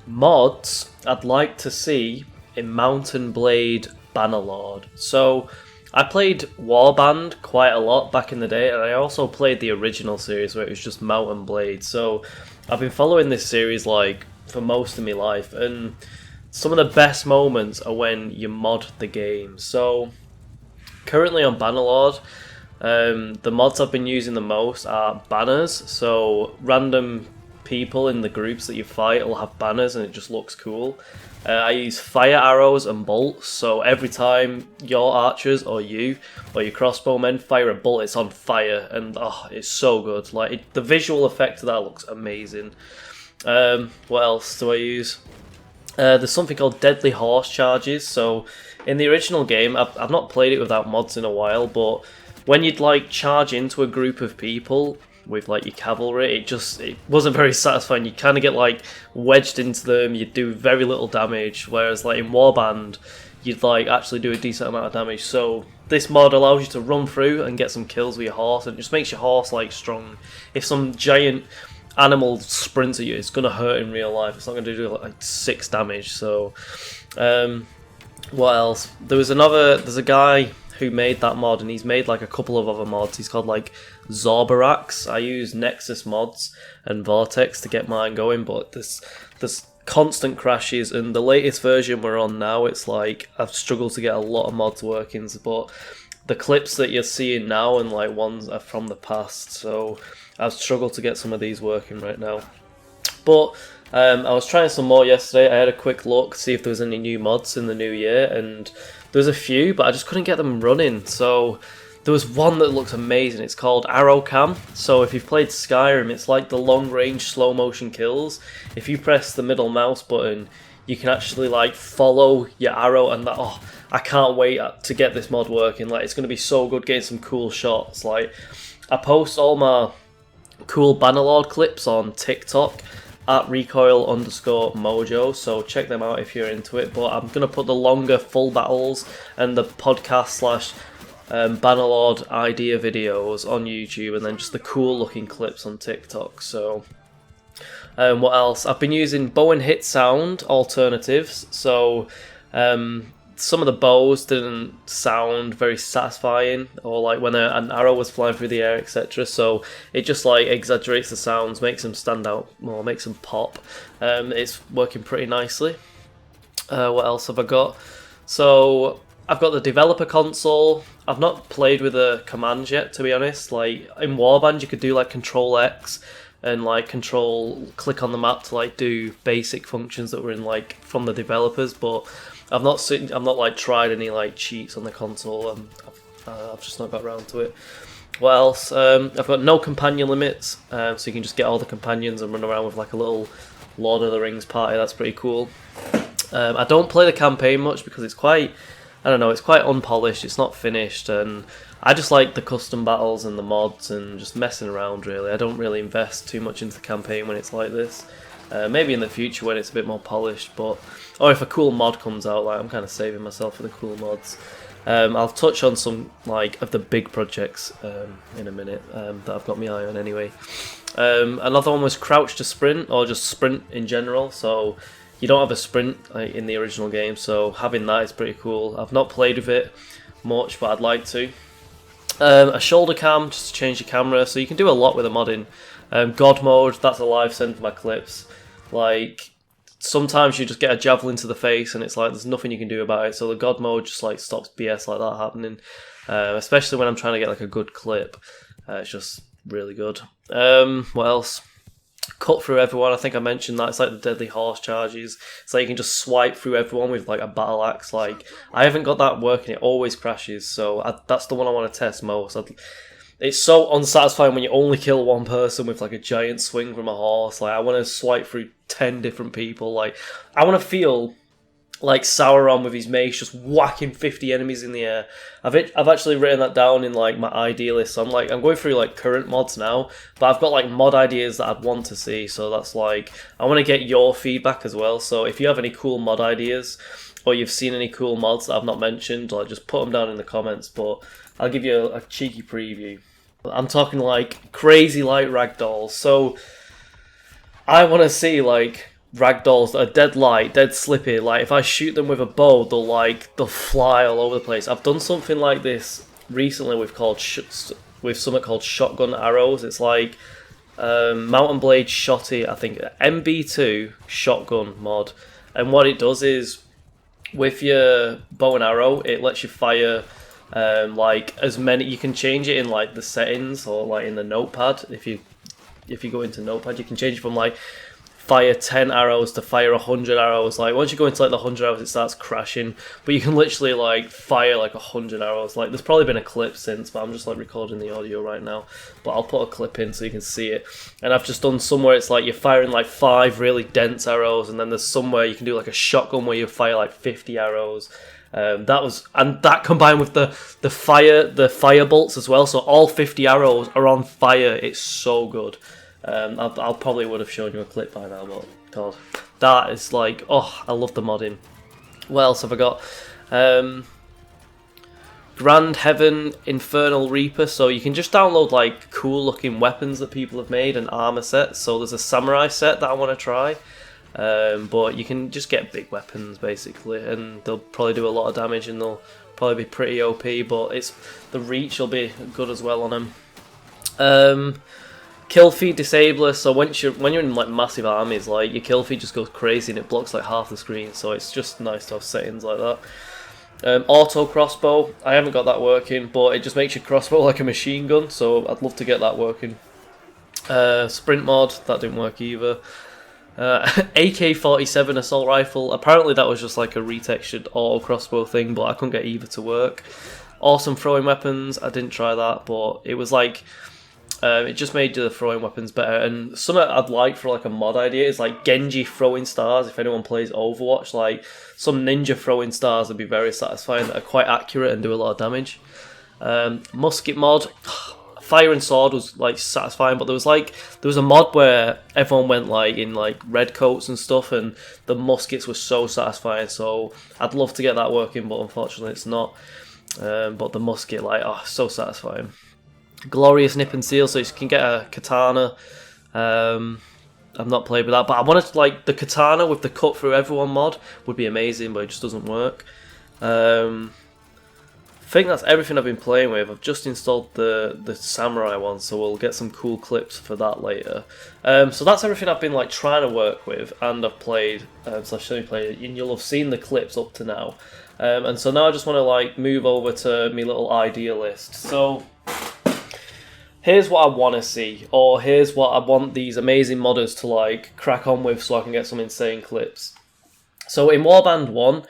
Mods I'd like to see in Mountain Blade Bannerlord. So I played Warband quite a lot back in the day, and I also played the original series where it was just Mountain Blade. So I've been following this series like for most of my life, and some of the best moments are when you mod the game. So currently on Bannerlord, the mods I've been using the most are banners. So random people in the groups that you fight will have banners, and it just looks cool. I use fire arrows and bolts, so every time your archers or your crossbowmen fire a bolt, it's on fire, and oh, it's so good. Like the visual effect of that looks amazing. What else do I use? There's something called deadly horse charges. So in the original game, I've not played it without mods in a while, but when you'd like charge into a group of people with like your cavalry, it wasn't very satisfying. You kind of get like wedged into them, you do very little damage, whereas like in Warband you'd like actually do a decent amount of damage. So this mod allows you to run through and get some kills with your horse, and it just makes your horse like strong. If some giant animal sprints at you, it's gonna hurt in real life. It's not gonna do like 6 damage. So what else? There's a guy who made that mod, and he's made like a couple of other mods. He's called like Zorbarax. I use Nexus mods and Vortex to get mine going, but there's constant crashes, and the latest version we're on now, it's like I've struggled to get a lot of mods working, but the clips that you're seeing now and like ones are from the past, so I've struggled to get some of these working right now. But I was trying some more yesterday. I had a quick look to see if there was any new mods in the new year, and there's a few, but I just couldn't get them running. So there was one that looks amazing. It's called Arrow Cam. So if you've played Skyrim, it's like the long range slow motion kills. If you press the middle mouse button, you can actually like follow your arrow, and that, oh, I can't wait to get this mod working. Like, it's going to be so good getting some cool shots. Like, I post all my cool Bannerlord clips on TikTok at recoil_mojo, so check them out if you're into it. But I'm going to put the longer full battles and the podcast / Bannerlord idea videos on YouTube, and then just the cool looking clips on TikTok. So what else? I've been using bow and hit sound alternatives. So some of the bows didn't sound very satisfying, or like when an arrow was flying through the air, etc. So it just like exaggerates the sounds, makes them stand out more, makes them pop. It's working pretty nicely. What else have I got? So I've got the developer console. I've not played with the commands yet, to be honest. Like in Warband, you could do like Control X and like click on the map to like do basic functions that were in like from the developers, but I've not like tried any like cheats on the console. I've just not got around to it. What else? I've got no companion limits, so you can just get all the companions and run around with like a little Lord of the Rings party. That's pretty cool. I don't play the campaign much because it's quite, I don't know, it's quite unpolished. It's not finished, and I just like the custom battles and the mods and just messing around. Really, I don't really invest too much into the campaign when it's like this. Maybe in the future when it's a bit more polished, or if a cool mod comes out, like I'm kind of saving myself for the cool mods. I'll touch on some like of the big projects in a minute that I've got my eye on anyway. Another one was crouch to sprint, or just sprint in general. So you don't have a sprint like, in the original game, so having that is pretty cool. I've not played with it much, but I'd like to. A shoulder cam, just to change the camera, so you can do a lot with the modding. God mode, that's a live send for my clips. Like, sometimes you just get a javelin to the face and it's like there's nothing you can do about it, so the God mode just like stops BS like that happening, especially when I'm trying to get like a good clip. It's just really good. What else? Cut through everyone, I think I mentioned that. It's like the deadly horse charges. It's like you can just swipe through everyone with like a battle axe. Like, I haven't got that working, it always crashes, so that's the one I want to test most. It's so unsatisfying when you only kill one person with like a giant swing from a horse. Like, I want to swipe through 10 different people. Like, I want to feel like Sauron with his mace just whacking 50 enemies in the air. I've actually written that down in like my Idealist. So I'm going through like current mods now, but I've got like mod ideas that I'd want to see. So that's like, I want to get your feedback as well. So if you have any cool mod ideas, or you've seen any cool mods that I've not mentioned, like just put them down in the comments. But I'll give you a cheeky preview. I'm talking like crazy light ragdolls. So I want to see like ragdolls that are dead light, dead slippy. Like if I shoot them with a bow, they'll fly all over the place. I've done something like this recently with something called shotgun arrows. It's like Mountain Blade Shotty, I think MB2 shotgun mod, and what it does is with your bow and arrow, it lets you fire like as many. You can change it in like the settings or like in the notepad. If you go into notepad, you can change it from like fire 10 arrows to fire 100 arrows. Like once you go into like the 100 arrows, it starts crashing, but you can literally like fire like 100 arrows. Like there's probably been a clip since, but I'm just like recording the audio right now, but I'll put a clip in so you can see it. And I've just done somewhere it's like you're firing like 5 really dense arrows, and then there's somewhere you can do like a shotgun where you fire like 50 arrows. That combined with the fire bolts as well, so all 50 arrows are on fire. It's so good. I'll probably would have shown you a clip by now, but God, that is like, oh, I love the modding. What else have I got? Grand Heaven Infernal Reaper, so you can just download like cool looking weapons that people have made and armor sets. So there's a samurai set that I want to try, but you can just get big weapons basically, and they'll probably do a lot of damage and they'll probably be pretty OP, but the reach will be good as well on them. Kill feed disabler, so when you're in like massive armies, like your kill feed just goes crazy and it blocks like half the screen, so it's just nice to have settings like that. Auto crossbow, I haven't got that working, but it just makes your crossbow like a machine gun, so I'd love to get that working. Sprint mod, that didn't work either. AK-47 assault rifle, apparently that was just like a retextured auto crossbow thing, but I couldn't get either to work. Awesome throwing weapons, I didn't try that, but it was like it just made the throwing weapons better. And something I'd like for like a mod idea is like Genji throwing stars. If anyone plays Overwatch, like some ninja throwing stars would be very satisfying, that are quite accurate and do a lot of damage. Musket mod, fire and sword was like satisfying, but there was a mod where everyone went like in like red coats and stuff, and the muskets were so satisfying, so I'd love to get that working, but unfortunately it's not. But the musket, like, oh, so satisfying. Glorious Nip and Seal, so you can get a katana. I've not played with that, but I wanted to, like, the katana with the cut through everyone mod would be amazing, but it just doesn't work. I think that's everything I've been playing with. I've just installed the samurai one, so we'll get some cool clips for that later. So that's everything I've been like trying to work with, and I've played /played, and you'll have seen the clips up to now. And so now I just want to like move over to my little idea list. So here's what I want to see, or here's what I want these amazing modders to like crack on with, so I can get some insane clips. So in Warband 1,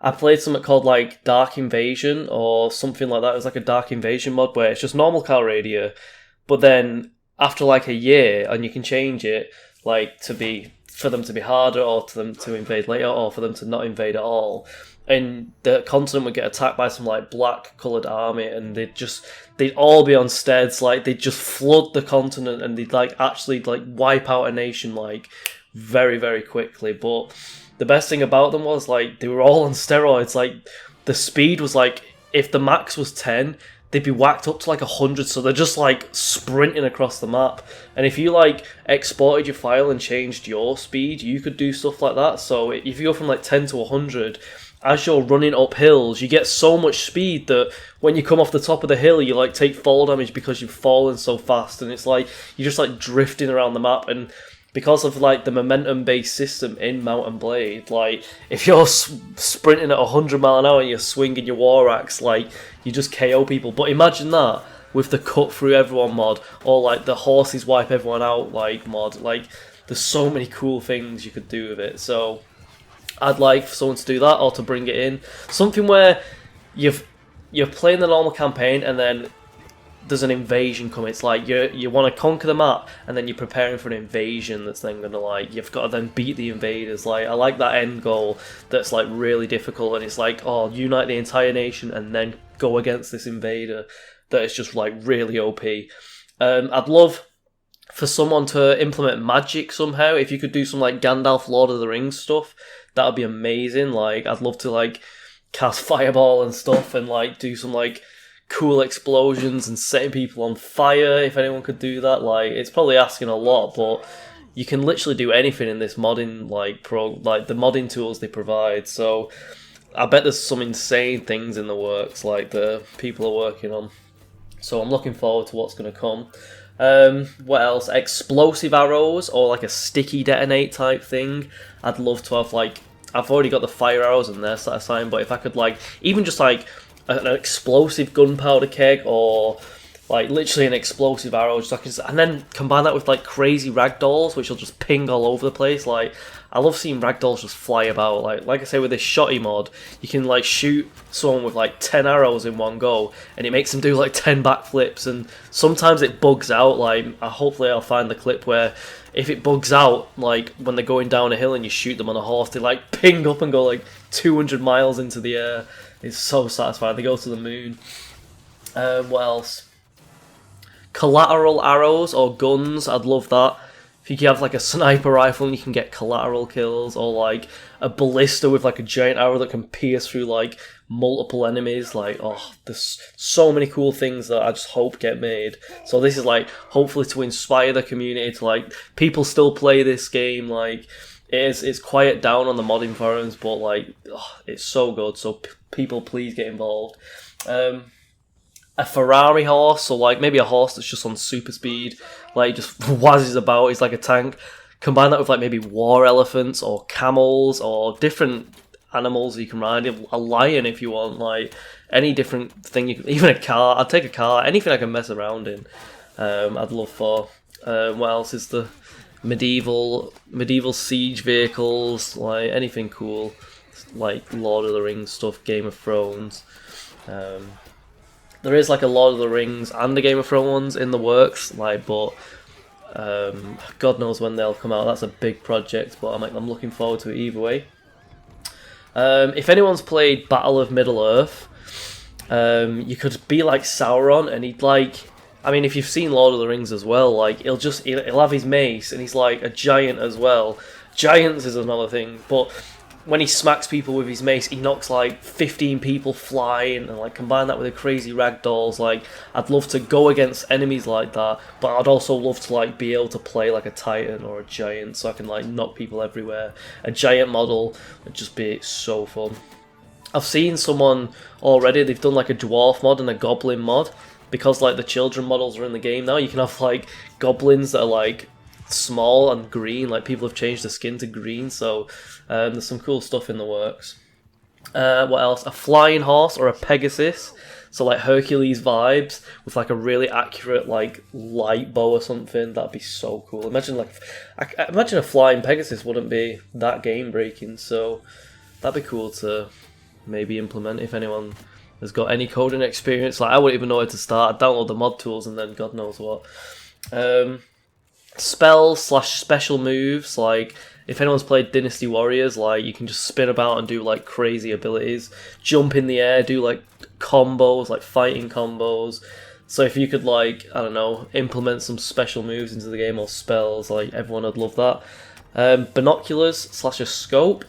I played something called like Dark Invasion or something like that. It was like a Dark Invasion mod where it's just normal Cal Radio, but then after like a year, and you can change it like for them to be harder, or to them to invade later, or for them to not invade at all. And the continent would get attacked by some like black coloured army, and they'd all be on steads, like they'd just flood the continent, and they'd like actually like wipe out a nation like very, very quickly. But the best thing about them was like they were all on steroids. Like the speed was like, if the max was 10, they'd be whacked up to like 100, so they're just like sprinting across the map. And if you like exported your file and changed your speed, you could do stuff like that. So if you go from like 10 to 100, as you're running up hills, you get so much speed that when you come off the top of the hill, you like take fall damage because you've fallen so fast, and it's like you're just like drifting around the map. And because of like the momentum based system in Mount and Blade, like if you're sprinting at 100 mile an hour and you're swinging your war axe, like you just KO people. But imagine that with the cut through everyone mod, or like the horses wipe everyone out like mod. Like there's so many cool things you could do with it. So I'd like for someone to do that, or to bring it in. Something where you're playing the normal campaign and then there's an invasion coming. It's like you want to conquer the map, and then you're preparing for an invasion that's then going to like, you've got to then beat the invaders. Like I like that end goal that's like really difficult, and it's like, oh, unite the entire nation and then go against this invader that is just like really OP. I'd love for someone to implement magic somehow. If you could do some like Gandalf Lord of the Rings stuff, that would be amazing. Like I'd love to like cast fireball and stuff, and like do some like cool explosions and setting people on fire. If anyone could do that, like it's probably asking a lot, but you can literally do anything in this modding like the modding tools they provide. So I bet there's some insane things in the works like the people are working on. So I'm looking forward to what's going to come. What else? Explosive arrows or like a sticky detonate type thing. I'd love to have like, I've already got the fire arrows in there set aside, but if I could like even just like an explosive gunpowder keg or like literally an explosive arrow, just like, and then combine that with like crazy ragdolls, which will just ping all over the place. Like I love seeing ragdolls just fly about. Like I say with this shotty mod, you can like shoot someone with like 10 arrows in one go, and it makes them do like 10 backflips. And sometimes it bugs out. Like hopefully I'll find the clip where if it bugs out, like when they're going down a hill and you shoot them on a horse, they like ping up and go like 200 miles into the air. It's so satisfying. They go to the moon. What else? Collateral arrows or guns, I'd love that. If you can have like a sniper rifle and you can get collateral kills, or like a ballista with like a giant arrow that can pierce through like multiple enemies. Like, oh, there's so many cool things that I just hope get made. So this is like hopefully to inspire the community to like people still play this game. Like it's quiet down on the modding forums, but like it's so good. So people please get involved. A Ferrari horse, or like maybe a horse that's just on super speed, like just whizzes about, he's like a tank. Combine that with like maybe war elephants or camels or different animals you can ride. A lion if you want, like any different thing you can, even a car. I'd take a car, anything I can mess around in. I'd love for. What else is the medieval siege vehicles, like anything cool, like Lord of the Rings stuff, Game of Thrones. There is like a Lord of the Rings and the Game of Thrones ones in the works, like, but God knows when they'll come out. That's a big project, but I'm looking forward to it either way. If anyone's played Battle of Middle-earth, you could be like Sauron, and he'd like, I mean, if you've seen Lord of the Rings as well, like he'll have his mace, and he's like a giant as well. Giants is another thing, but when he smacks people with his mace, he knocks like 15 people flying, and like combine that with the crazy ragdolls. Like I'd love to go against enemies like that, but I'd also love to like be able to play like a titan or a giant, so I can like knock people everywhere. A giant model would just be so fun. I've seen someone already, they've done like a dwarf mod and a goblin mod, because like the children models are in the game now. You can have like goblins that are like small and green, like people have changed the skin to green, so there's some cool stuff in the works. What else? A flying horse or a Pegasus, so like Hercules vibes with like a really accurate like light bow or something. That'd be so cool. Imagine a flying Pegasus wouldn't be that game breaking, so that'd be cool to maybe implement if anyone has got any coding experience. Like I wouldn't even know where to start. I'd download the mod tools and then God knows what. Spells / special moves, like if anyone's played Dynasty Warriors, like you can just spin about and do like crazy abilities, jump in the air, do like combos, like fighting combos. So if you could like, I don't know, implement some special moves into the game or spells, like everyone would love that. Binoculars / a scope.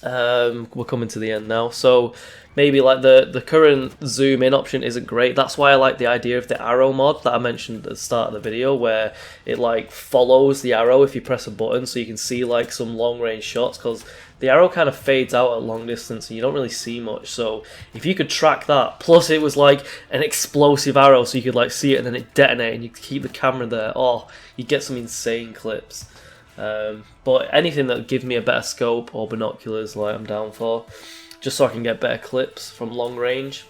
We're coming to the end now, so maybe like the current zoom in option isn't great. That's why I like the idea of the arrow mod that I mentioned at the start of the video, where it like follows the arrow if you press a button, so you can see like some long range shots, because the arrow kind of fades out at long distance and you don't really see much. So if you could track that, plus it was like an explosive arrow, so you could like see it and then it detonate and you keep the camera there, oh, you get some insane clips. But anything that would give me a better scope or binoculars, like I'm down for, just so I can get better clips from long range.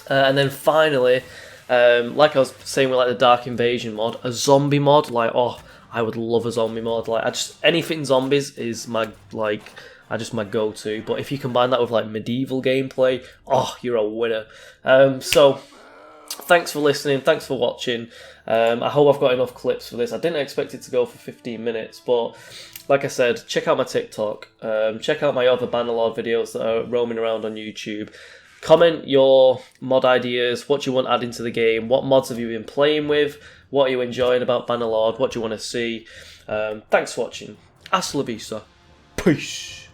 And then finally, like I was saying with like the Dark Invasion mod, a zombie mod, like, oh, I would love a zombie mod. Like anything zombies is my my go-to. But if you combine that with like medieval gameplay, oh, you're a winner. So thanks for listening, thanks for watching. I hope I've got enough clips for this. I didn't expect it to go for 15 minutes, but like I said, check out my TikTok, check out my other Bannerlord videos that are roaming around on YouTube. Comment your mod ideas, what you want added to the game, what mods have you been playing with, what are you enjoying about Bannerlord, what do you want to see. Thanks for watching. Hasta la vista. Peace.